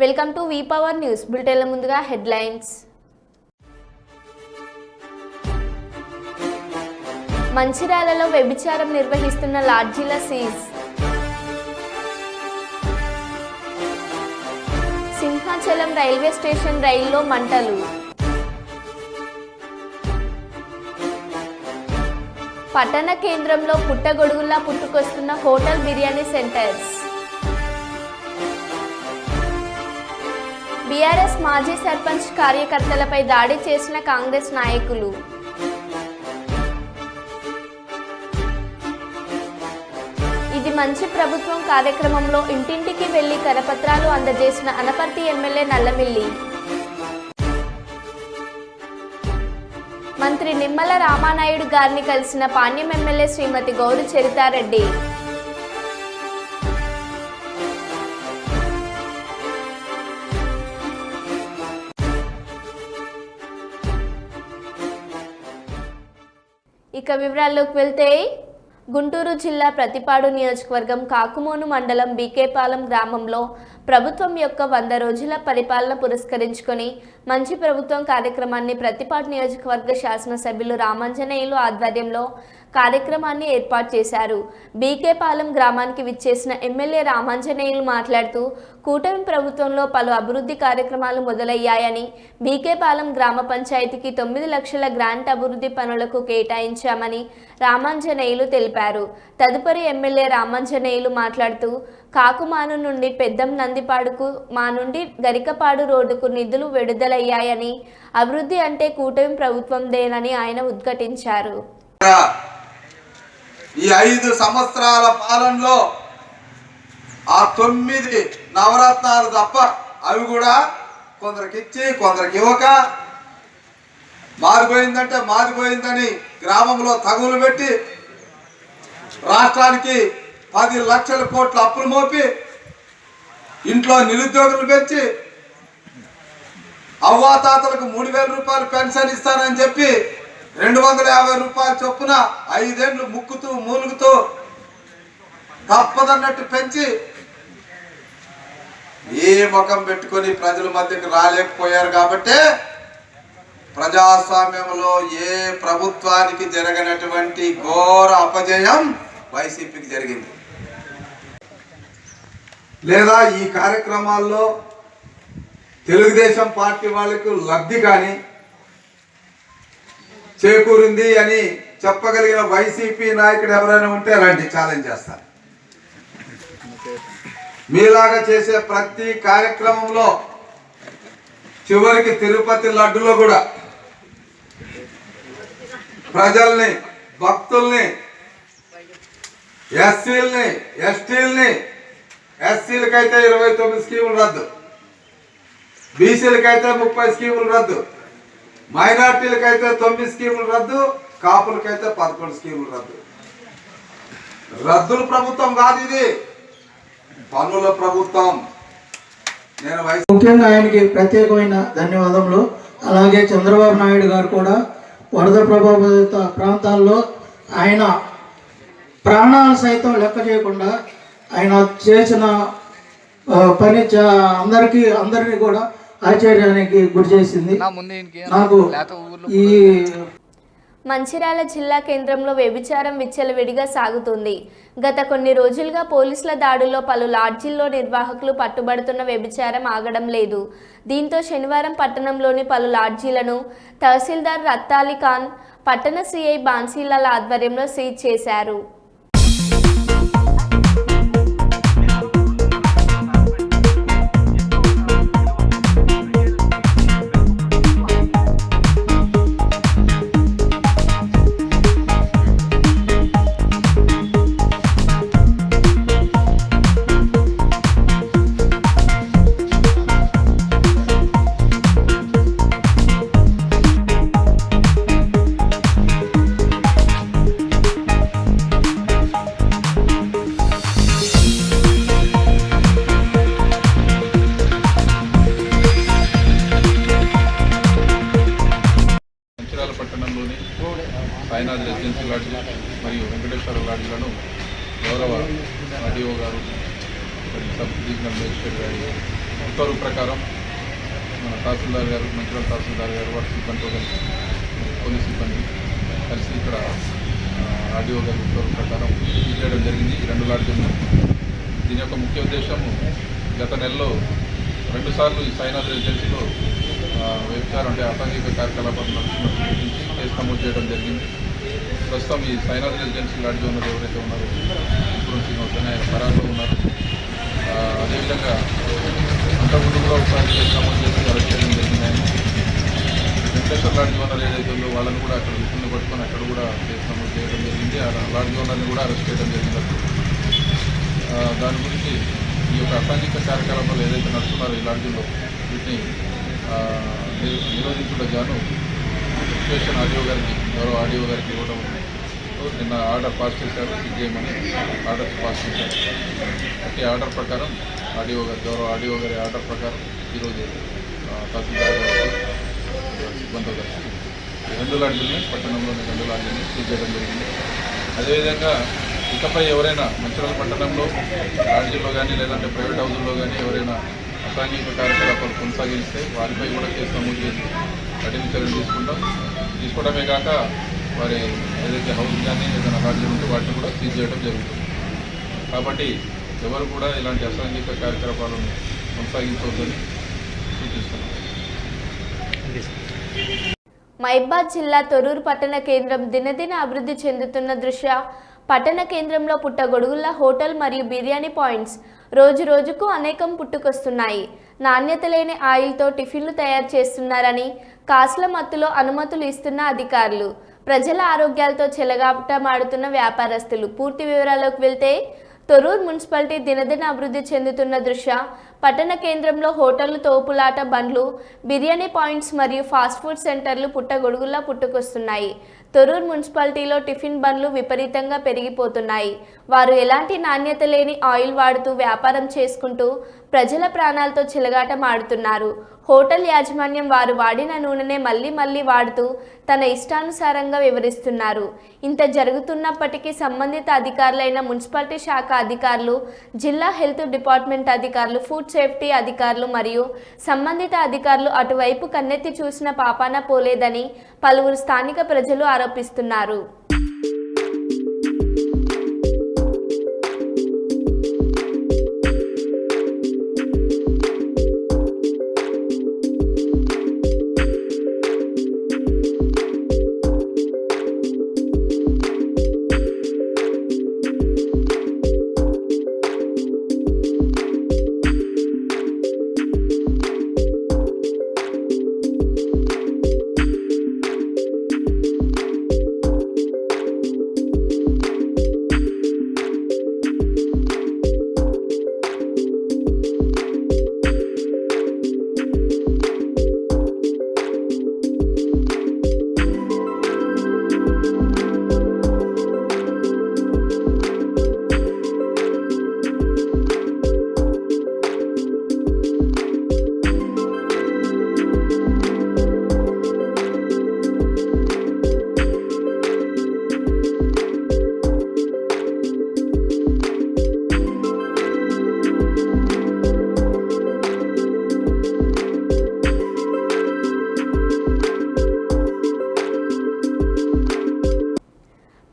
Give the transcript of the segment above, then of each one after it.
Welcome to V power news బులెటిన్ల ముందుగా headlines. మంచిర్యాలలో వ్యభిచారం నిర్వహిస్తున్న లాడ్జీల సీజ్. సింహాచలం రైల్వే స్టేషన్ రైల్లో మంటలు. పట్టణ కేంద్రంలో పుట్టగొడుగుల్లా పుట్టుకొస్తున్న హోటల్ బిర్యానీ సెంటర్స్. బీఆర్ఎస్ మాజీ సర్పంచ్ కార్యకర్తలపై దాడి చేసిన కాంగ్రెస్ నాయకులు. ఇది మంచి ప్రభుత్వం కార్యక్రమంలో ఇంటింటికి వెళ్లి కరపత్రాలు అందజేసిన అనపర్తి ఎమ్మెల్యే నల్లమిల్లి. మంత్రి నిమ్మల రామానాయుడు గారిని కలిసిన పాణ్యం ఎమ్మెల్యే శ్రీమతి గౌరి చరితారెడ్డి. ఇక వివరాల్లోకి వెళ్తే గుంటూరు జిల్లా ప్రతిపాడు నియోజకవర్గం కాకుమోను మండలం బీకేపాలెం గ్రామంలో ప్రభుత్వం యొక్క 100 రోజుల పరిపాలన పురస్కరించుకొని మంచి ప్రభుత్వం కార్యక్రమాన్ని ప్రతిపాడు నియోజకవర్గ శాసనసభ్యులు రామాంజనేయులు ఆధ్వర్యంలో కార్యక్రమాన్ని ఏర్పాటు చేశారు. బీకేపాలెం గ్రామానికి విచ్చేసిన ఎమ్మెల్యే రామాంజనేయులు మాట్లాడుతూ కూటమి ప్రభుత్వంలో పలు అభివృద్ధి కార్యక్రమాలు మొదలయ్యాయని, బీకేపాలెం గ్రామ పంచాయతీకి 9 లక్షల గ్రాంట్ అభివృద్ధి పనులకు కేటాయించామని రామాంజనేయులు తెలిపారు. తదుపరి ఎమ్మెల్యే రామాంజనేయులు మాట్లాడుతూ కాకుమాను నుండి పెద్దం నందిపాడుకు, మా నుండి గరికపాడు రోడ్డుకు నిధులు విడుదలయ్యాయని, అభివృద్ధి అంటే కూటమి ప్రభుత్వందేనని ఆయన ఉద్ఘాటించారు. ఈ 5 సంవత్సరాల పాలనలో ఆ 9 నవరత్నాలు తప్ప అవి కూడా కొందరికి ఇచ్చి కొందరికి ఇవ్వక, మారిపోయిందంటే మారిపోయిందని గ్రామంలో తగులు పెట్టి రాష్ట్రానికి 10 లక్షల కోట్ల అప్పులు మోపి ఇంట్లో నిరుద్యోగులు పెంచి అవ్వాతాతలకు 3,000 రూపాయలు పెన్షన్ ఇస్తానని చెప్పి 250 రూపాయలు చొప్పున 5 ఏళ్ళు ముక్కుతూ మూలుగుతూ తప్పదన్నట్టు పెంచి ఏ ముఖం పెట్టుకొని ప్రజల మధ్యకు రాలేకపోయారు. కాబట్టి ప్రజాస్వామ్యంలో ఏ ప్రభుత్వానికి జరగనటువంటి ఘోర అపజయం వైసీపీకి జరిగింది. లేదా ఈ కార్యక్రమాల్లో తెలుగుదేశం పార్టీ వాళ్ళకు లబ్ధి కానీ చేకూరింది అని చెప్పగలిగిన వైసీపీ నాయకుడు ఎవరైనా ఉంటే రండి, ఛాలెంజ్ చేస్తారు. మీలాగా చేసే ప్రతి కార్యక్రమంలో చివరికి తిరుపతి లడ్డులో కూడా ప్రజల్ని, భక్తుల్ని, ఎస్సీలని, ఎస్టీలని, ఎస్సీలకైతే 29 స్కీములు రద్దు, బీసీలకైతే 30 స్కీములు రద్దు, మైనార్టీలకైతే 9 స్కీములు రద్దు, కాపులకైతే 11 స్కీములు రద్దు. రద్దుల ప్రభుత్వం కాదు ఇది, పన్నుల ప్రభుత్వం. నేను ముఖ్యంగా ఆయనకి ప్రత్యేకమైన ధన్యవాదములు. అలాగే చంద్రబాబు నాయుడు గారు కూడా వరద ప్రభావిత ప్రాంతాల్లో ఆయన ప్రాణాలు సైతం లెక్క చేయకుండా ఆయన చేసిన పని అందరినీ కూడా ఆశ్చర్యానికి గురి చేసింది. నాకు ఈ మంచిర్యాల జిల్లా కేంద్రంలో వ్యభిచారం విచ్చలవిడిగా సాగుతుంది. గత కొన్ని రోజులుగా పోలీసుల దాడుల్లో పలు లాడ్జీల్లో నిర్వాహకులు పట్టుబడుతున్న వ్యభిచారం ఆగడం లేదు. దీంతో శనివారం పట్టణంలోని పలు లాడ్జీలను తహసీల్దార్ రత్తాలి ఖాన్, పట్టణ సిఐ బాన్సీలాల ఆధ్వర్యంలో సీజ్ చేశారు. ఉత్తర్వు ప్రకారం మన తహసీల్దార్ గారు, మంచిర్యాల తహసీల్దార్ గారు, వారి సిబ్బందితో కలిసి పోలీస్ సిబ్బంది కలిసి ఇక్కడ ఆర్డీఓ గారి ఉత్తర్వు ప్రకారం చేయడం జరిగింది ఈ 2 లాడ్జీలను. దీని యొక్క ముఖ్య ఉద్దేశము గత నెలలో 2 సార్లు ఈ సాయినాథ్ రెసిడెన్సీలో వ్యభిచారం అంటే అసాంఘిక కార్యకలాపాలు నడుస్తున్నట్టు గుర్తించి కేసు నమోదు చేయడం జరిగింది. ప్రస్తుతం ఈ సాయినాథ్ రెసిడెన్సీ లాడ్జీ ఉన్నది ఎవరైతే ఉన్నారో ఇప్పుడు శ్రీనివాస్ అని ఆయన పరాలో ఉన్నారు. అదేవిధంగా అంతకుముందు కూడా ఒకసారి కేసు నమోదు చేసి అరెస్ట్ చేయడం జరిగింది. ఆయన వెంకటేశ్వర లాడ్జీ ఓనర్ ఏదైతే ఉందో వాళ్ళని కూడా అక్కడ విషయాన్ని పట్టుకొని అక్కడ కూడా కేసు నమోదు చేయడం జరిగింది. ఆ లాడ్జీ ఓనర్ని కూడా అరెస్ట్ చేయడం జరిగింది. దాని గురించి ఈ యొక్క అసాంఘిక కార్యకలాపాలు ఏదైతే నడుస్తున్నారో ఈ లాడ్జీలో వీటిని నిరోధించడం గాను స్టేషన్ ఆర్డీఓ గారికి, గౌరవ ఆర్డీఓ గారికి ఇవ్వడం నిన్న ఆర్డర్ పాస్ చేశారు. సిజేఎంని ఆర్డర్ పాస్ చేశారు. ప్రతి ఆర్డర్ ప్రకారం ఆర్డీఓ గారు, గౌరవ ఆర్డీఓ గారి ఆర్డర్ ప్రకారం ఈరోజు తహసీల్దార్ గారు సిబ్బందితో కలిసి 2 లాడ్జీలని పట్టణంలోని 2 లాడ్జీలని సీజ్ చేయడం జరిగింది. అదేవిధంగా ఇకపై ఎవరైనా మంచిర్యాల పట్టణంలో లాడ్జీల్లో కానీ లేదంటే ప్రైవేట్ హౌజుల్లో కానీ ఎవరైనా అసాంఘిక కార్యకలాపాలు కొనసాగిస్తే వారిపై కూడా కేసు నమోదు చేసి కఠిన చర్యలు తీసుకోవడమే కాక వారి ఏదైతే హౌస్ కానీ ఏదైనా లాడ్జీలు ఉంటే వాటిని కూడా సీజ్ చేయడం జరుగుతుంది. కాబట్టి ఎవరు కూడా ఇలాంటి అసాంఘిక కార్యకలాపాలను కొనసాగించవద్దని సూచిస్తున్నాం. మహబూబాద్ జిల్లా తొర్రూరు పట్టణ కేంద్రం దినదిన అభివృద్ధి చెందుతున్న దృష్ట్యా పట్టణ కేంద్రంలో పుట్టగొడుగుల హోటల్ మరియు బిర్యానీ పాయింట్స్ రోజు రోజుకు అనేకం పుట్టుకొస్తున్నాయి. నాణ్యత లేని ఆయిల్తో టిఫిన్లు తయారు చేస్తున్నారని కాసుల మత్తులో అనుమతులు ఇస్తున్న అధికారులు, ప్రజల ఆరోగ్యాలతో చెలగాటమాడుతున్న వ్యాపారస్తులు. పూర్తి వివరాల్లోకి వెళ్తే తొర్రూరు మున్సిపాలిటీ దినదిన అభివృద్ధి చెందుతున్న దృష్ట్యా పట్టణ కేంద్రంలో హోటళ్లు, తోపులాట బండ్లు, బిర్యానీ పాయింట్స్ మరియు ఫాస్ట్ ఫుడ్ సెంటర్లు పుట్టగొడుగుల్లా పుట్టుకొస్తున్నాయి. తొర్రూరు మున్సిపాలిటీలో టిఫిన్ బండ్లు విపరీతంగా పెరిగిపోతున్నాయి. వారు ఎలాంటి నాణ్యత లేని ఆయిల్ వాడుతూ వ్యాపారం చేసుకుంటూ ప్రజల ప్రాణాలతో చెలగాటమాడుతున్నారు. హోటల్ యాజమాన్యం వారు వాడిన నూనెనే మళ్ళీ వాడుతూ తన ఇష్టానుసారంగా వివరిస్తున్నారు. ఇంత జరుగుతున్నప్పటికీ సంబంధిత అధికారులైన మున్సిపాలిటీ శాఖ అధికారులు, జిల్లా హెల్త్ డిపార్ట్మెంట్ అధికారులు, ఫుడ్ సేఫ్టీ అధికారులు మరియు సంబంధిత అధికారులు అటువైపు కన్నెత్తి చూసిన పాపాన పోలేదని పలువురు స్థానిక ప్రజలు ఆరోపిస్తున్నారు.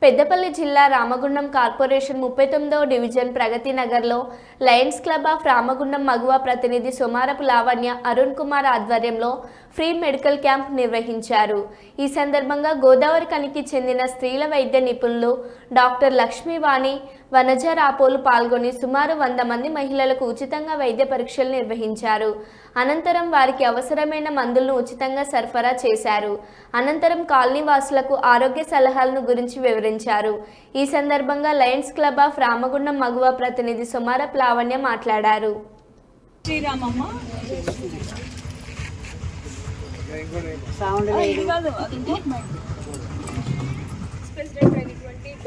పెద్దపల్లి జిల్లా రామగుండం కార్పొరేషన్ 39వ డివిజన్ ప్రగతి నగర్లో లయన్స్ క్లబ్ ఆఫ్ రామగుండం మగువ ప్రతినిధి సోమారపు లావణ్య, అరుణ్ కుమార్ ఆధ్వర్యంలో ఫ్రీ మెడికల్ క్యాంప్ నిర్వహించారు. ఈ సందర్భంగా గోదావరి కనికి చెందిన స్త్రీల వైద్య నిపుణులు డాక్టర్ లక్ష్మీవాణి, వనజ రాపోలు పాల్గొని సుమారు 100 మంది మహిళలకు ఉచితంగా వైద్య పరీక్షలు నిర్వహించారు. అనంతరం వారికి అవసరమైన మందులను ఉచితంగా సరఫరా చేశారు. అనంతరం కాలనీ వాసులకు ఆరోగ్య సలహాలను గురించి వివరించారు. ఈ సందర్భంగా లయన్స్ క్లబ్ ఆఫ్ రామగుండం మగువ ప్రతినిధి సోమారపు లావణ్య మాట్లాడారు.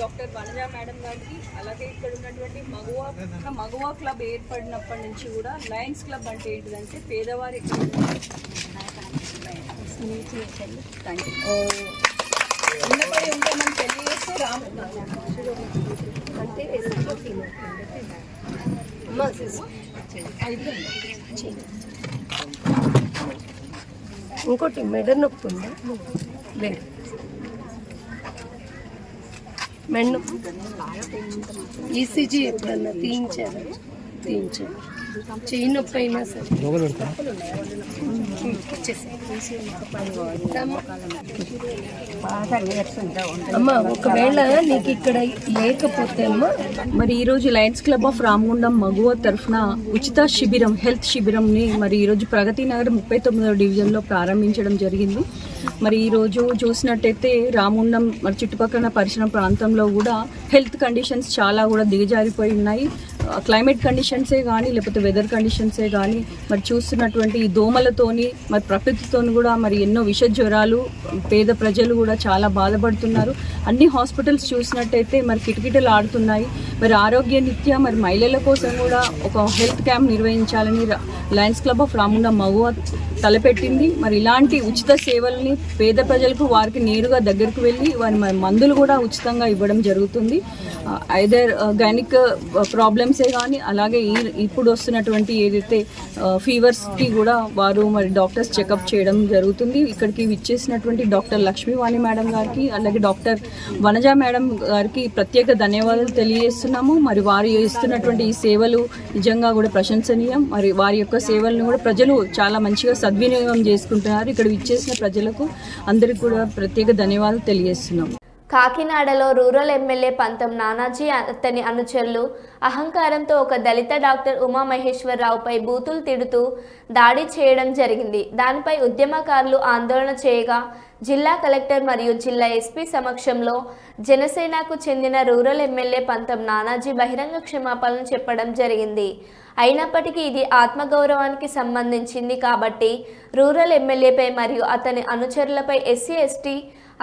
డాక్టర్ వనజా మేడం గారికి, అలాగే ఇక్కడ ఉన్నటువంటి మగువ క్లబ్ ఏర్పడినప్పటి నుంచి కూడా లయన్స్ క్లబ్ అంటే ఏంటిదంటే పేదవారి ఉన్నపై ఉంటే మనం పెళ్లి చేస్తే ఇంకోటి మెడ నొప్పి ఉందా? లేదు. మెడ నొప్పి ఈసీజీ ఎప్పుడన్నా తీయించారు. చెయ్యి నొప్పి అయినా సరే అమ్మా, ఒకవేళ నీకు ఇక్కడ లేకపోతే అమ్మా, మరి ఈరోజు లయన్స్ క్లబ్ ఆఫ్ రామగుండం మగువ తరఫున ఉచిత శిబిరం, హెల్త్ శిబిరంని మరి ఈరోజు ప్రగతి నగర్ 39వ డివిజన్లో ప్రారంభించడం జరిగింది. మరి ఈరోజు చూసినట్టయితే రామగుండం మరి చుట్టుపక్కల పరిసర ప్రాంతంలో కూడా హెల్త్ కండిషన్స్ చాలా కూడా దిగజారిపోయి ఉన్నాయి. క్లైమేట్ కండిషన్సే కానీ లేకపోతే వెదర్ కండిషన్సే కానీ మరి చూస్తున్నటువంటి ఈ దోమలతోని మరి ప్రకృతితోని కూడా మరి ఎన్నో విష జ్వరాలు, పేద ప్రజలు కూడా చాలా బాధపడుతున్నారు. అన్ని హాస్పిటల్స్ చూసినట్టయితే మరి కిటకిటలు ఆడుతున్నాయి. మరి ఆరోగ్య నిత్య మరి మహిళల కోసం కూడా ఒక హెల్త్ క్యాంప్ నిర్వహించాలని లయన్స్ క్లబ్ ఆఫ్ రామగుండం మగువ తలపెట్టింది. మరి ఇలాంటి ఉచిత సేవల్ని పేద ప్రజలకు వారికి నేరుగా దగ్గరికి వెళ్ళి వారి మందులు కూడా ఉచితంగా ఇవ్వడం జరుగుతుంది. ఐదర్ గైనిక్ ప్రాబ్లమ్సే కానీ అలాగే ఇప్పుడు వస్తున్నటువంటి ఏదైతే ఫీవర్స్కి కూడా వారు మరి డాక్టర్స్ చెకప్ చేయడం జరుగుతుంది. ఇక్కడికి విచ్చేసినటువంటి డాక్టర్ లక్ష్మీవాణి మేడం గారికి అలాగే డాక్టర్ వనజ మేడం గారికి ప్రత్యేక ధన్యవాదాలు తెలియజేస్తున్నాము. మరి వారు ఇస్తున్నటువంటి ఈ సేవలు నిజంగా కూడా ప్రశంసనీయం. మరి వారి యొక్క సేవలను కూడా ప్రజలు చాలా మంచిగా సద్వినియోగం చేసుకుంటున్నారు. ఇక్కడ విచ్చేసిన ప్రజలకు అందరికీ కూడా ప్రత్యేక ధన్యవాదాలు తెలియజేస్తున్నాము. కాకినాడలో రూరల్ ఎమ్మెల్యే పంతం నానాజీ అతని అనుచరులు అహంకారంతో ఒక దళిత డాక్టర్ ఉమామహేశ్వరరావుపై బూతులు తిడుతూ దాడి చేయడం జరిగింది. దానిపై ఉద్యమకారులు ఆందోళన చేయగా జిల్లా కలెక్టర్ మరియు జిల్లా ఎస్పీ సమక్షంలో జనసేనకు చెందిన రూరల్ ఎమ్మెల్యే పంతం నానాజీ బహిరంగ క్షమాపణలు చెప్పడం జరిగింది. అయినప్పటికీ ఇది ఆత్మగౌరవానికి సంబంధించింది కాబట్టి రూరల్ ఎమ్మెల్యేపై మరియు అతని అనుచరులపై ఎస్సీ ఎస్టీ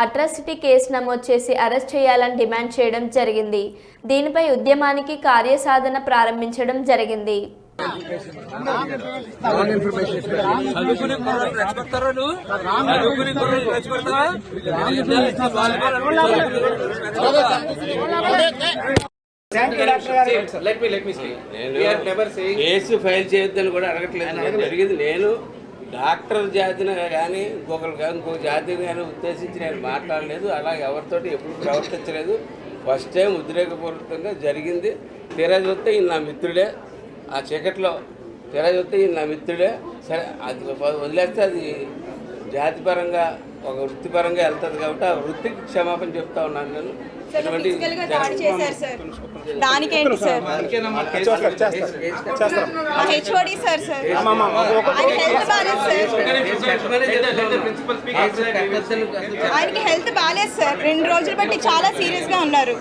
అట్రాసిటీ కేసు నమోదు చేసి అరెస్ట్ చేయాలని డిమాండ్ చేయడం జరిగింది. దీనిపై ఉద్యమానికి కార్యసాధన ప్రారంభించడం జరిగింది. కేసు ఫైల్ చేయొద్దని కూడా అడగట్లేదు. జరిగింది నేను డాక్టర్ జాతిని కానీ ఇంకొక జాతిని కానీ ఉద్దేశించి నేను మాట్లాడలేదు. అలా ఎవరితోటి ఎప్పుడు ప్రవర్తించలేదు. ఫస్ట్ టైం ఉద్రేకపూర్వకంగా జరిగింది. తీరా చూస్తే ఈయన నా మిత్రుడే. ఆ చీకట్లో తీరా చూస్తే ఈయన నా మిత్రుడే. సరే, అది వదిలేస్తే అది జాతిపరంగా ఒక వృత్తిపరంగా వెళ్తుంది కాబట్టి ఆ వృత్తికి క్షమాపణ చెప్తా ఉన్నాను నేను. దానికేంటి సార్? హెచ్ఓడి సార్ ఆయనకి హెల్త్ బాగాలేదు సార్. 2 రోజులు బట్టి చాలా సీరియస్ గా ఉన్నారు.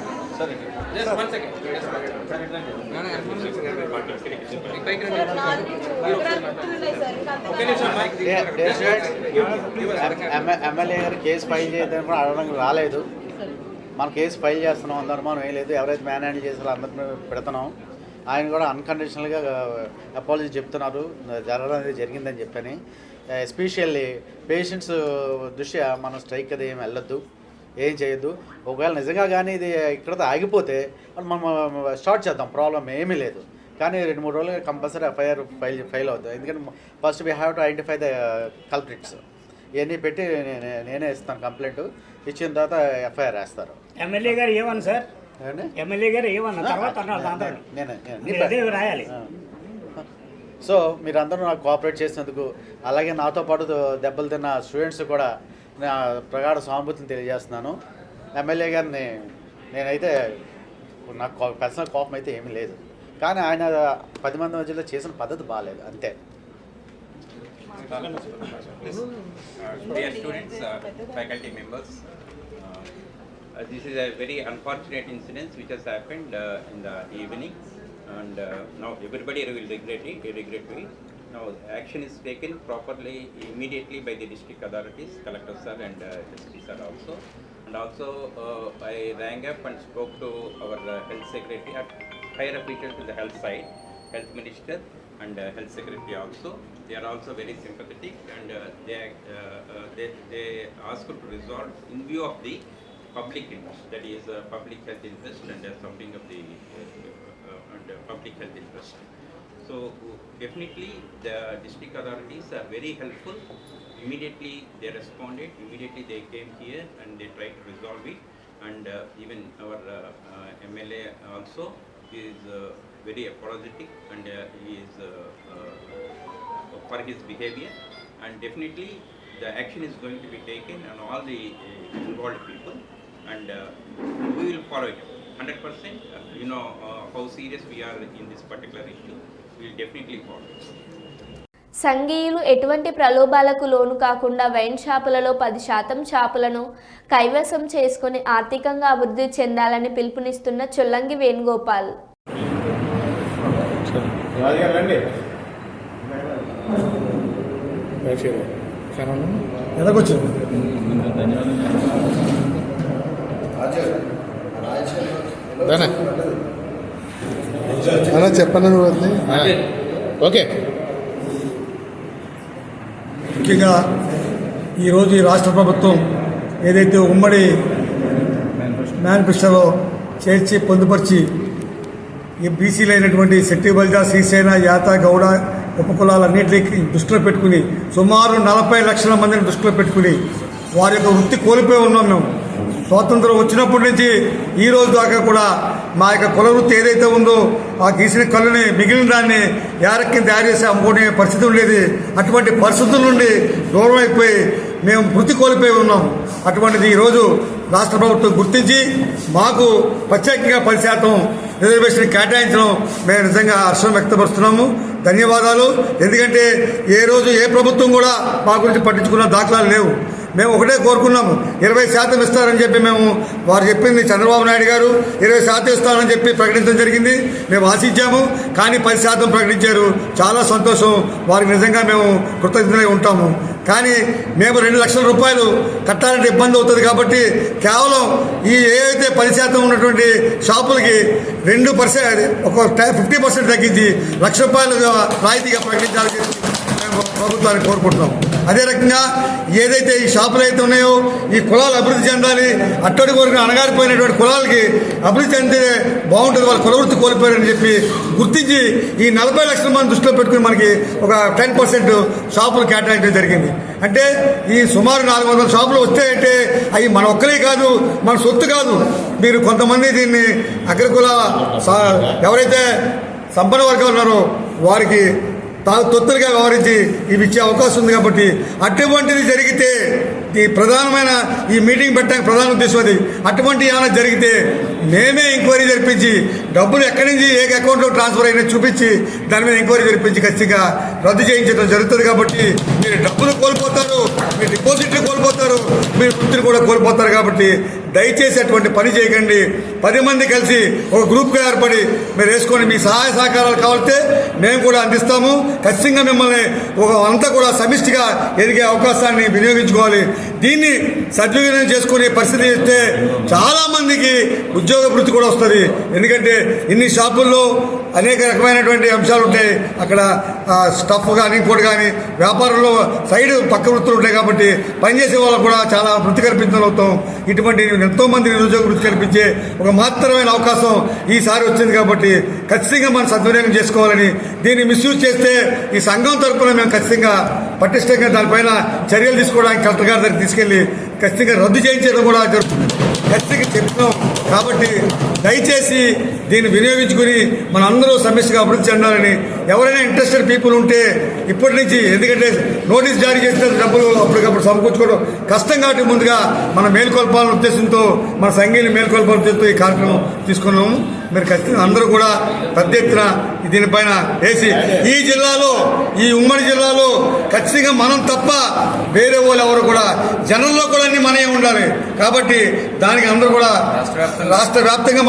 ఎమ్మెల్యే గారు కేసు ఫైల్ చేయడానికి కూడా అడగడానికి రాలేదు. మనం కేసు ఫైల్ చేస్తున్నాం, అందరూ మనం ఏం లేదు. ఎవరైతే మ్యాన్ హ్యాండిల్ చేసారో అందరినీ పెడుతున్నాం. ఆయన కూడా అన్కండిషనల్గా అపాలజీ చెప్తున్నారు, జరగడం అనేది జరిగిందని చెప్పని. ఎస్పెషల్లీ పేషెంట్స్ దృష్ట్యా మనం స్ట్రైక్ అది ఏమి వెళ్ళొద్దు, ఏం చేయొద్దు. ఒకవేళ నిజంగా కానీ ఇది ఇక్కడతో ఆగిపోతే మనం స్టార్ట్ చేద్దాం, ప్రాబ్లం ఏమీ లేదు. కానీ 2-3 రోజులుగా కంపల్సరీ ఎఫ్ఐఆర్ ఫైల్ అవుతుంది. ఎందుకంటే first we have to identify the culprits. ఇవన్నీ పెట్టి నేనే ఇస్తాను కంప్లైంట్. ఇచ్చిన తర్వాత ఎఫ్ఐఆర్ వేస్తారు. ఎమ్మెల్యే గారు ఏమన్నా సార్? ఎమ్మెల్యే గారు ఏమన్నా తర్వాత నేనే రాయాలి. సో మీరందరూ నాకు కోఆపరేట్ చేసినందుకు, అలాగే నాతో పాటు దెబ్బలు తిన్న స్టూడెంట్స్ కూడా నా ప్రగాఢ సానుభూతిని తెలియజేస్తున్నాను. ఎమ్మెల్యే గారిని నేనైతే నాకు పర్సనల్ కోపం అయితే ఏమీ లేదు. కానీ ఆయన 10 మంది మధ్యలో చేసిన పద్ధతి బాగాలేదు, అంతే. Dear students, faculty members, this is a very unfortunate incident which has happened in the evening, and now everybody will regret it. Now action is taken properly immediately by the district authorities, collector sir and SP sir also. And also I rang up and spoke to our health secretary at higher officials to the health side, health minister and health secretary also. They are also very sympathetic, and they asked to resolve in view of the public interest, that is public health interest and something of the public health interest. So definitely the district authorities are very helpful. Immediately they responded, immediately they came here and they tried to resolve it, and even our MLA also is very apologetic, and he is for his behavior, and definitely the action is going to be taken on all the involved people, and we will follow it 100%. You know how serious we are in this particular issue. We will definitely follow it. సంఘీయులు ఎటువంటి ప్రలోభాలకు లోను కాకుండా wine షాపులలో 10% షాపులను కైవసం చేసుకుని ఆర్థికంగా అభివృద్ధి చెందాలని పిలుపునిస్తున్న చొల్లంగి వేణుగోపాల్. చెప్పండి. ఓకే. ముఖ్యంగా ఈరోజు ఈ రాష్ట్ర ప్రభుత్వం ఏదైతే ఉమ్మడి మేనిఫెస్టోలో చేర్చి పొందుపరిచి ఈ బీసీలు అయినటువంటి శెట్టి బల్జా శ్రీసేన యాత గౌడ ఉపకులాలన్నింటినీ దృష్టిలో పెట్టుకుని సుమారు 40 లక్షల మందిని దృష్టిలో పెట్టుకుని వారి యొక్క వృత్తి కోల్పోయి ఉన్నాం. మేము స్వాతంత్రం వచ్చినప్పటి నుంచి ఈ రోజు దాకా కూడా మా యొక్క కుల వృత్తి ఏదైతే ఉందో ఆ గీసిన కళ్ళని మిగిలిన దాన్ని యారక్కి తయారు చేసి అమ్ముకునే పరిస్థితి ఉండేది. అటువంటి పరిస్థితుల నుండి దూరం అయిపోయి మేము వృత్తి కోల్పోయి ఉన్నాం. అటువంటిది ఈరోజు రాష్ట్ర ప్రభుత్వం గుర్తించి మాకు ప్రత్యేకంగా 10% రిజర్వేషన్ కేటాయించడం మేము నిజంగా హర్షం వ్యక్తపరుస్తున్నాము. ధన్యవాదాలు. ఎందుకంటే ఏ రోజు ఏ ప్రభుత్వం కూడా మా గురించి పట్టించుకున్న దాఖలాలు లేవు. మేము ఒకటే కోరుకున్నాము, 20% ఇస్తారని చెప్పి మేము వారు చెప్పింది చంద్రబాబు నాయుడు గారు 20% ఇస్తారని చెప్పి ప్రకటించడం జరిగింది. మేము ఆశించాము, కానీ 10% ప్రకటించారు. చాలా సంతోషం. వారికి నిజంగా మేము కృతజ్ఞతలై ఉంటాము. కానీ మేము 2 లక్షల రూపాయలు కట్టాలంటే ఇబ్బంది అవుతుంది కాబట్టి కేవలం ఈ ఏదైతే 10% ఉన్నటువంటి షాపులకి 2% ఒక 50% తగ్గించి ₹1,00,000 రాయితీగా ప్రకటించాలని మేము ప్రభుత్వాన్ని కోరుకుంటున్నాం. అదే రకంగా ఏదైతే ఈ షాపులు అయితే ఉన్నాయో ఈ కులాలు అభివృద్ధి చెందాలి, అట్టడి కోరిక అణగారిపోయినటువంటి కులాలకి అభివృద్ధి చెందితే బాగుంటుంది, వాళ్ళ కుల వృత్తి కోల్పోయారని చెప్పి గుర్తించి ఈ 40 లక్షల మంది దృష్టిలో పెట్టుకుని మనకి ఒక 10% షాపులు కేటాయించడం జరిగింది. అంటే ఈ సుమారు 400 షాపులు వస్తాయంటే అవి మన ఒక్కరే కాదు, మన సొత్తు కాదు. మీరు కొంతమంది దీన్ని అగ్రకుల ఎవరైతే సంపన్న వర్గాలు ఉన్నారో వారికి తొత్తులుగా వ్యవహరించి ఇవి ఇచ్చే అవకాశం ఉంది. కాబట్టి అటువంటిది జరిగితే ఈ ప్రధానమైన ఈ మీటింగ్ పెట్టడానికి ప్రధాన ఉద్దేశం అది. అటువంటి ఏమైనా జరిగితే మేమే ఎంక్వైరీ జరిపించి డబ్బులు ఎక్కడి నుంచి ఏ అకౌంట్లో ట్రాన్స్ఫర్ అయినా చూపించి దాని మీద ఎంక్వైరీ జరిపించి ఖచ్చితంగా రద్దు చేయించడం జరుగుతుంది. కాబట్టి మీరు డబ్బులు కోల్పోతారు, మీరు డిపాజిట్లు కోల్పోతారు, మీరు వృత్తిని కూడా కోల్పోతారు. కాబట్టి దయచేసి అటువంటి పని చేయకండి. 10 మంది కలిసి ఒక గ్రూప్గా ఏర్పడి మీరు వేసుకొని మీ సహాయ సహకారాలు కావాలంటే మేము కూడా అందిస్తాము. ఖచ్చితంగా మిమ్మల్ని అంతా కూడా సమిష్టిగా ఎదిగే అవకాశాన్ని వినియోగించుకోవాలి. దీన్ని సద్వినియోగం చేసుకునే పరిస్థితి ఇస్తే చాలామందికి ఉద్యోగ వృత్తి కూడా వస్తుంది. ఎందుకంటే ఇన్ని షాపుల్లో అనేక రకమైనటువంటి అంశాలు ఉంటాయి. అక్కడ స్టఫ్ కానీ ఇంకోటి కానీ వ్యాపారంలో సైడ్ పక్క వృత్తులు ఉంటాయి. కాబట్టి పనిచేసే వాళ్ళకు కూడా చాలా వృత్తి కల్పించగలుగుతాం. ఇటువంటి ఎంతోమంది నిరుద్యోగ వృత్తి కల్పించే ఒక మాత్రమైన అవకాశం ఈసారి వచ్చింది. కాబట్టి ఖచ్చితంగా మనం సద్వినియోగం చేసుకోవాలని, దీన్ని మిస్యూజ్ చేస్తే ఈ సంఘం తరఫున మేము ఖచ్చితంగా పటిష్టంగా దానిపైన చర్యలు తీసుకోవడానికి కలెక్టర్ గారి దగ్గరికి తీసుకెళ్లి ఖచ్చితంగా రద్దు చేయించడం కూడా జరుగుతుంది. ఖచ్చితంగా చెప్తున్నాం. కాబట్టి దయచేసి దీన్ని వినియోగించుకుని మన అందరూ సమిష్టిగా అభివృద్ధి చెందాలని, ఎవరైనా ఇంట్రెస్టెడ్ పీపుల్ ఉంటే ఇప్పటి నుంచి, ఎందుకంటే నోటీస్ జారీ చేసిన డబ్బులు అప్పటికప్పుడు సమకూర్చుకోవడం కష్టం కాబట్టి ముందుగా మన మేల్కొల్పాలనే ఉద్దేశంతో, మన సంఘీయులు మేల్కొల్పాలనే ఉద్దేశంతో ఈ కార్యక్రమం తీసుకున్నాము. మీరు ఖచ్చితంగా అందరూ కూడా పెద్ద ఎత్తున దీనిపైన వేసి ఈ జిల్లాలో, ఈ ఉమ్మడి జిల్లాలో ఖచ్చితంగా మనం తప్ప వేరే వాళ్ళు ఎవరు కూడా జనంలో కూడా అన్ని మనమే ఉండాలి. కాబట్టి దానికి అందరూ కూడా రాష్ట్ర వ్యాప్తంగా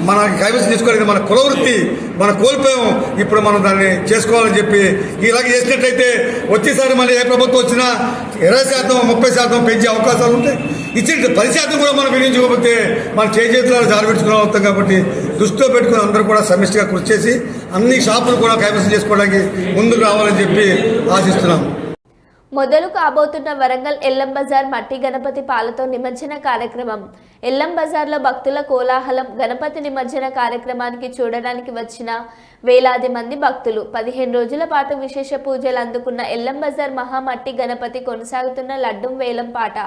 మన కైవసం చేసుకోవాలి. మన కుల వృత్తి మనం కోల్పోయాము, ఇప్పుడు మనం దాన్ని చేసుకోవాలని చెప్పి ఇలాగ చేసినట్లయితే వచ్చేసారి మళ్ళీ ఏ ప్రభుత్వం వచ్చినా 20%, 30% పెంచే అవకాశాలు ఉంటాయి. ఇచ్చిన 10% కూడా మనం వినియోగించుకోకపోతే మన చేతులలో జారబెట్టుకునే అవుతాం. కాబట్టి దృష్టిలో పెట్టుకుని అందరూ కూడా సమిష్టిగా కృషి చేసి అన్ని షాపులు కూడా కైవసం చేసుకోవడానికి ముందుకు రావాలని చెప్పి ఆశిస్తున్నాం. మొదలు కాబోతున్న వరంగల్ ఎల్లం బజార్ మట్టి గణపతి పాలతో నిమజ్జన కార్యక్రమం. ఎల్లం బజార్లో భక్తుల కోలాహలం. గణపతి నిమజ్జన కార్యక్రమానికి చూడడానికి వచ్చిన వేలాది మంది భక్తులు. 15 రోజుల పాటు విశేష పూజలు అందుకున్న ఎల్లం బజార్ మహామట్టి గణపతి కొనసాగుతున్న లడ్డం వేలం పాట.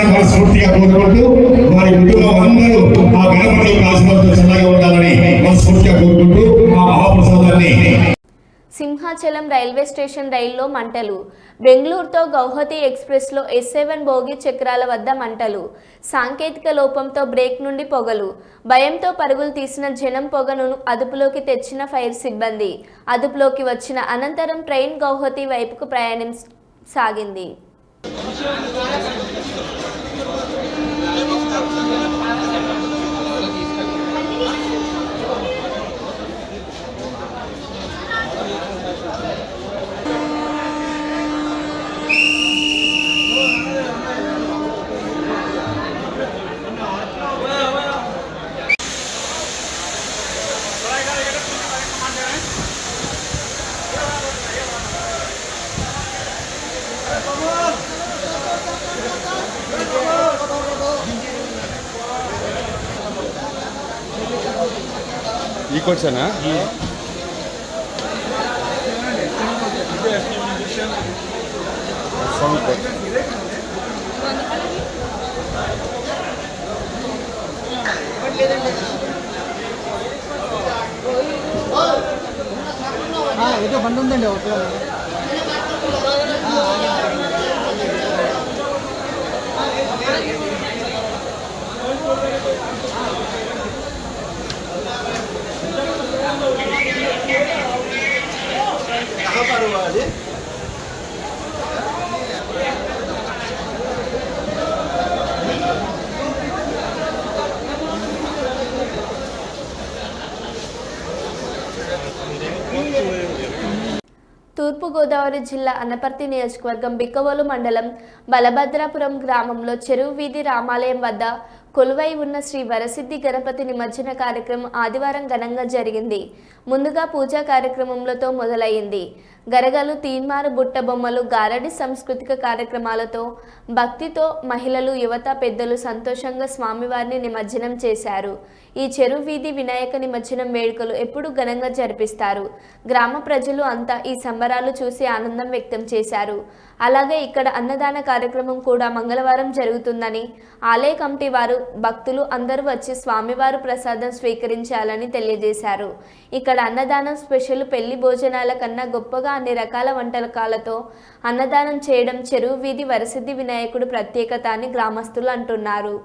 మనస్ఫూర్తిగా కోరుకుంటూ వారి కుటుంబం అందరూ ఆ గణపతి ఆశీర్వాదంతో చల్లగా ఉండాలని మనస్ఫూర్తిగా కోరుకుంటూ ఆ మహాప్రసాదాన్ని. సింహాచలం రైల్వే స్టేషన్ రైల్లో మంటలు. బెంగళూరుతో గౌహతి ఎక్స్ప్రెస్లో S7 బోగి చక్రాల వద్ద మంటలు. సాంకేతిక లోపంతో బ్రేక్ నుండి పొగలు. భయంతో పరుగులు తీసిన జనం పొగను అదుపులోకి తెచ్చిన ఫైర్ సిబ్బంది. అదుపులోకి వచ్చిన అనంతరం ట్రైన్ గౌహతి వైపుకు ప్రయాణం సాగింది. ఈ కోర్సేనా ఏదో బండి ఉందండి ఒకటి. తూర్పుగోదావరి జిల్లా అనపర్తి నియోజకవర్గం బిక్కవోలు మండలం బలభద్రాపురం గ్రామంలో చెరువు వీధి రామాలయం వద్ద కొలువై ఉన్న శ్రీ వరసిద్ధి గణపతి నిమజ్జన కార్యక్రమం ఆదివారం ఘనంగా జరిగింది. ముందుగా పూజా కార్యక్రమంతో మొదలైంది. గరగలు, తీన్మారు బుట్ట బొమ్మలు, గారడి సాంస్కృతిక కార్యక్రమాలతో భక్తితో మహిళలు, యువత, పెద్దలు సంతోషంగా స్వామివారిని నిమజ్జనం చేశారు. ఈ చెరువు వీధి వినాయక నిమజ్జనం వేడుకలు ఎప్పుడు ఘనంగా జరిపిస్తారు. గ్రామ ప్రజలు అంతా ఈ సంబరాలు చూసి ఆనందం వ్యక్తం చేశారు. అలాగే ఇక్కడ అన్నదాన కార్యక్రమం కూడా మంగళవారం జరుగుతుందని ఆలయ కమిటీ వారు, భక్తులు అందరూ వచ్చి స్వామివారు ప్రసాదం స్వీకరించాలని తెలియజేశారు. ఇక్కడ అన్నదానం స్పెషల్. పెళ్లి భోజనాల కన్నా గొప్పగా అన్ని రకాల వంటకాలతో అన్నదానం చేయడం చెరువు వీధి వరసిద్ధి వినాయకుడు ప్రత్యేకత అని గ్రామస్తులు అంటున్నారు.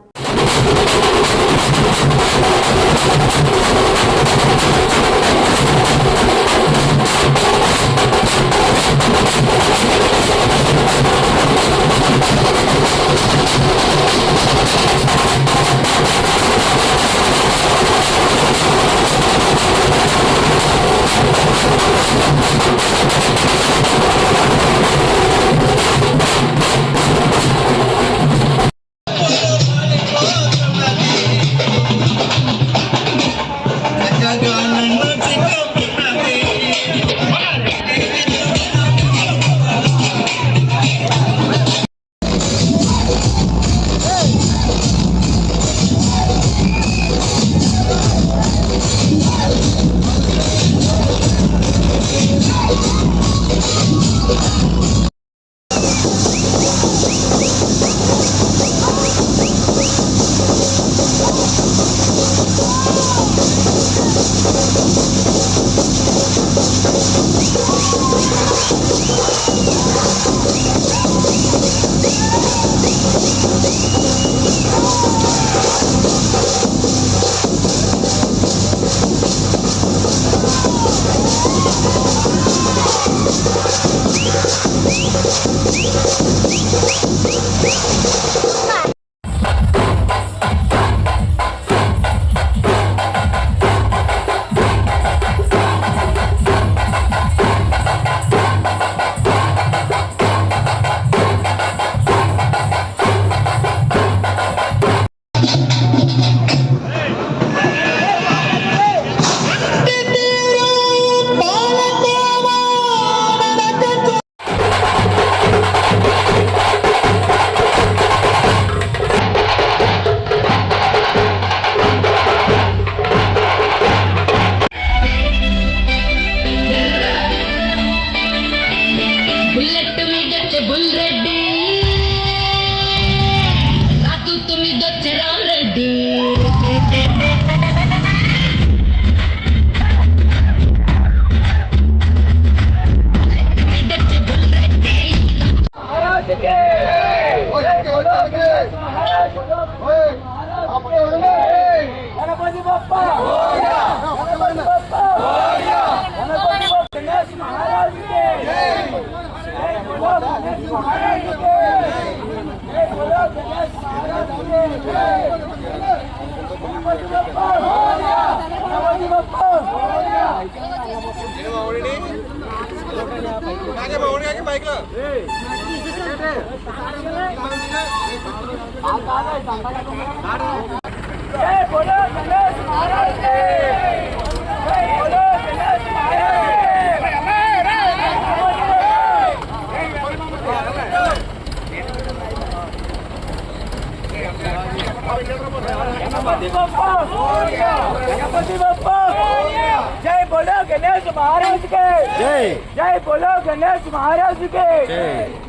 जय बोलो गणेश महाराज के जय जय बोलो गणेश महाराज के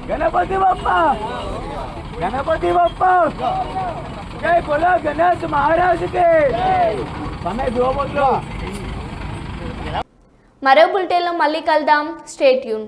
गणपति बप्पा जय बोलो गणेश महाराज के समय दो बोलो మరో బులెటిన్లో మళ్ళీ కలుద్దాం. Stay tune.